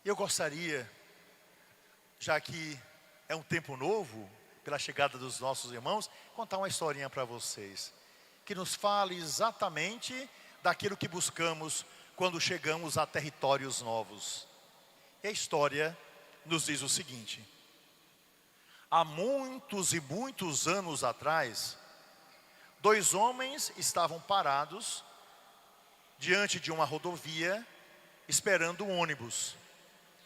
Eu gostaria, já que é um tempo novo, pela chegada dos nossos irmãos, contar uma historinha para vocês, que nos fale exatamente daquilo que buscamos quando chegamos a territórios novos. E a história nos diz o seguinte: há muitos e muitos anos atrás, dois homens estavam parados diante de uma rodovia, esperando um ônibus.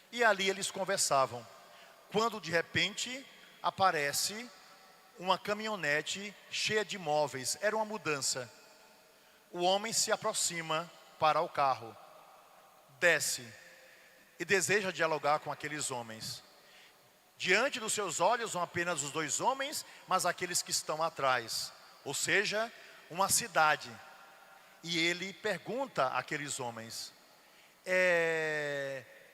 E ali eles conversavam, quando de repente aparece uma caminhonete cheia de móveis. Era uma mudança. O homem se aproxima para o carro, desce e deseja dialogar com aqueles homens. Diante dos seus olhos não apenas os dois homens, mas aqueles que estão atrás, ou seja, uma cidade. E ele pergunta àqueles homens: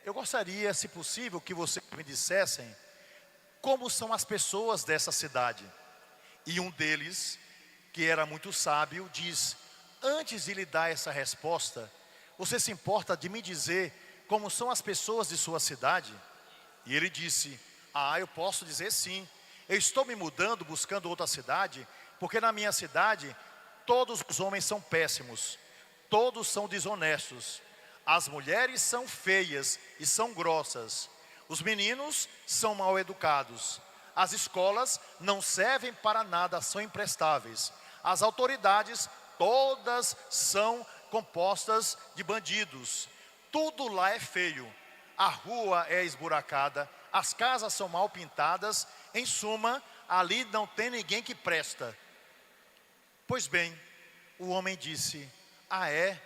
eu gostaria, se possível, que vocês me dissessem como são as pessoas dessa cidade. E um deles, que era muito sábio, diz: antes de lhe dar essa resposta, você se importa de me dizer como são as pessoas de sua cidade? E ele disse: eu posso dizer sim. Eu estou me mudando, buscando outra cidade, porque na minha cidade todos os homens são péssimos, todos são desonestos, as mulheres são feias e são grossas, os meninos são mal educados, as escolas não servem para nada, são imprestáveis, as autoridades todas são compostas de bandidos, tudo lá é feio, a rua é esburacada, as casas são mal pintadas, em suma, ali não tem ninguém que presta. Pois bem, o homem disse: é?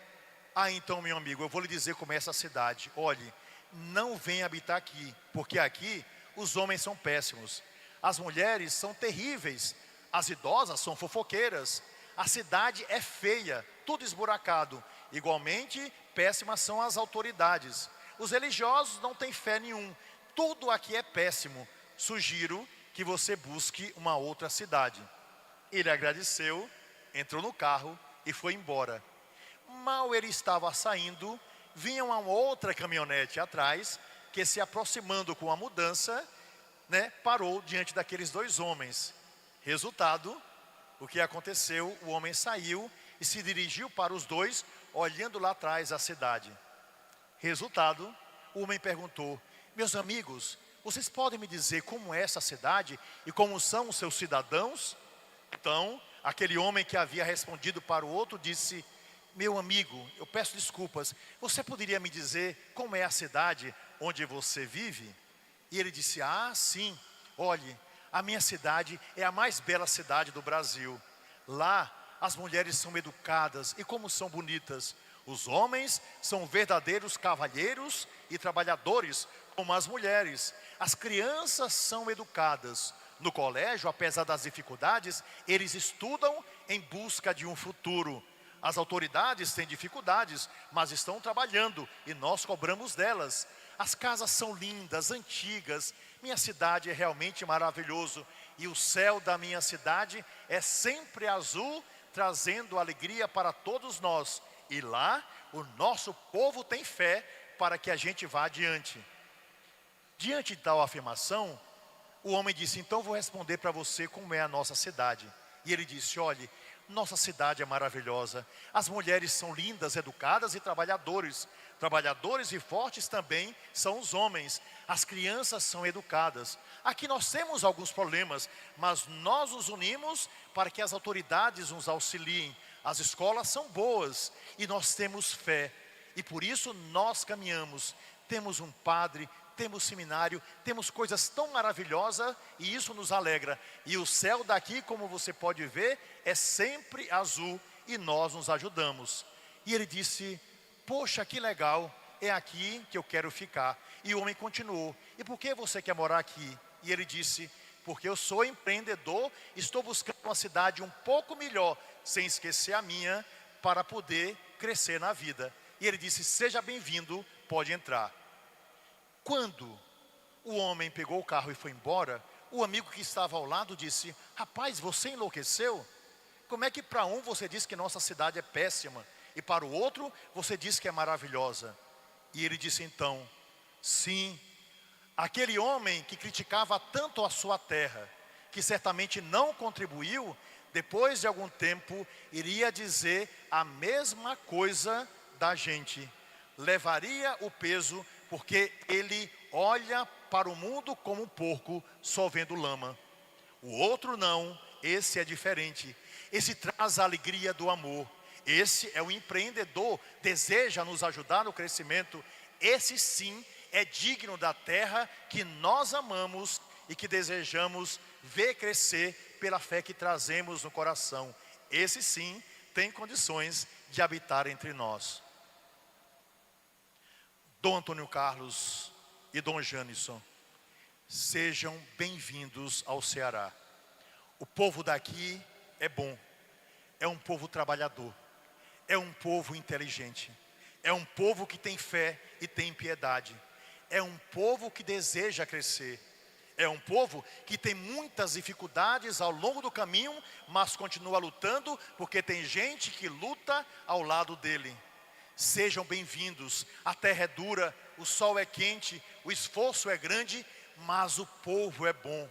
Então, meu amigo, eu vou lhe dizer como é essa cidade. Olhe, não venha habitar aqui, porque aqui os homens são péssimos, as mulheres são terríveis, as idosas são fofoqueiras, a cidade é feia, tudo esburacado. Igualmente, péssimas são as autoridades. Os religiosos não têm fé nenhum, tudo aqui é péssimo. Sugiro que você busque uma outra cidade. Ele agradeceu, entrou no carro e foi embora. Mal ele estava saindo, vinha uma outra caminhonete atrás, que se aproximando com a mudança, parou diante daqueles dois homens. Resultado, o que aconteceu? O homem saiu e se dirigiu para os dois, olhando lá atrás a cidade. Resultado, o homem perguntou: meus amigos, vocês podem me dizer como é essa cidade e como são os seus cidadãos? Então, aquele homem que havia respondido para o outro disse: meu amigo, eu peço desculpas, você poderia me dizer como é a cidade onde você vive? E ele disse: sim, olhe, a minha cidade é a mais bela cidade do Brasil. Lá as mulheres são educadas e como são bonitas. Os homens são verdadeiros cavalheiros e trabalhadores como as mulheres. As crianças são educadas. No colégio, apesar das dificuldades, eles estudam em busca de um futuro. As autoridades têm dificuldades, mas estão trabalhando e nós cobramos delas. As casas são lindas, antigas. Minha cidade é realmente maravilhoso. E o céu da minha cidade é sempre azul, trazendo alegria para todos nós. E lá, o nosso povo tem fé para que a gente vá adiante. Diante de tal afirmação, o homem disse: então vou responder para você como é a nossa cidade. E ele disse: olhe, nossa cidade é maravilhosa. As mulheres são lindas, educadas e trabalhadores. Trabalhadores e fortes também são os homens. As crianças são educadas. Aqui nós temos alguns problemas, mas nós nos unimos para que as autoridades nos auxiliem. As escolas são boas e nós temos fé. E por isso nós caminhamos. Temos um padre, temos seminário, temos coisas tão maravilhosas e isso nos alegra. E o céu daqui, como você pode ver, é sempre azul e nós nos ajudamos. E ele disse: poxa, que legal, é aqui que eu quero ficar. E o homem continuou: e por que você quer morar aqui? E ele disse: porque eu sou empreendedor, estou buscando uma cidade um pouco melhor, sem esquecer a minha, para poder crescer na vida. E ele disse: seja bem-vindo, pode entrar. Quando o homem pegou o carro e foi embora, o amigo que estava ao lado disse: rapaz, você enlouqueceu? Como é que para um você diz que nossa cidade é péssima e para o outro você diz que é maravilhosa? E ele disse: então, Sim, aquele homem que criticava tanto a sua terra, que certamente não contribuiu, depois de algum tempo iria dizer a mesma coisa da gente. Levaria o peso, porque ele olha para o mundo como um porco só vendo lama. O outro não, esse é diferente. Esse traz a alegria do amor. Esse é o empreendedor, deseja nos ajudar no crescimento. Esse sim é digno da terra que nós amamos e que desejamos ver crescer pela fé que trazemos no coração. Esse sim tem condições de habitar entre nós. Dom Antônio Carlos e Dom Janisson, sejam bem-vindos ao Ceará. O povo daqui é bom, é um povo trabalhador, é um povo inteligente, é um povo que tem fé e tem piedade, é um povo que deseja crescer, é um povo que tem muitas dificuldades ao longo do caminho, mas continua lutando, porque tem gente que luta ao lado dele. Sejam bem-vindos, a terra é dura, o sol é quente, o esforço é grande, mas o povo é bom.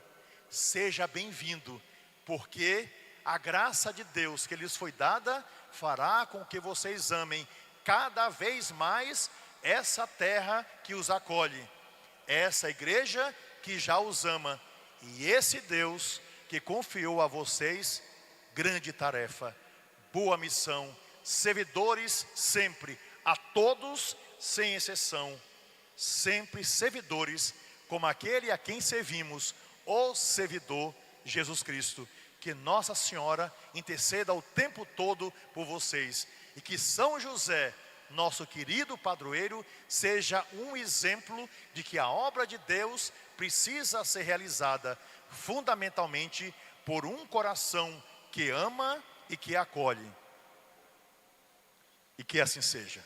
Seja bem-vindo, porque a graça de Deus que lhes foi dada fará com que vocês amem cada vez mais essa terra que os acolhe, essa igreja que já os ama, e esse Deus que confiou a vocês grande tarefa, boa missão, servidores sempre, a todos sem exceção, sempre servidores, como aquele a quem servimos, o servidor Jesus Cristo. Que Nossa Senhora interceda o tempo todo por vocês, e que São José, nosso querido padroeiro, seja um exemplo de que a obra de Deus precisa ser realizada fundamentalmente por um coração que ama e que acolhe. E que assim seja.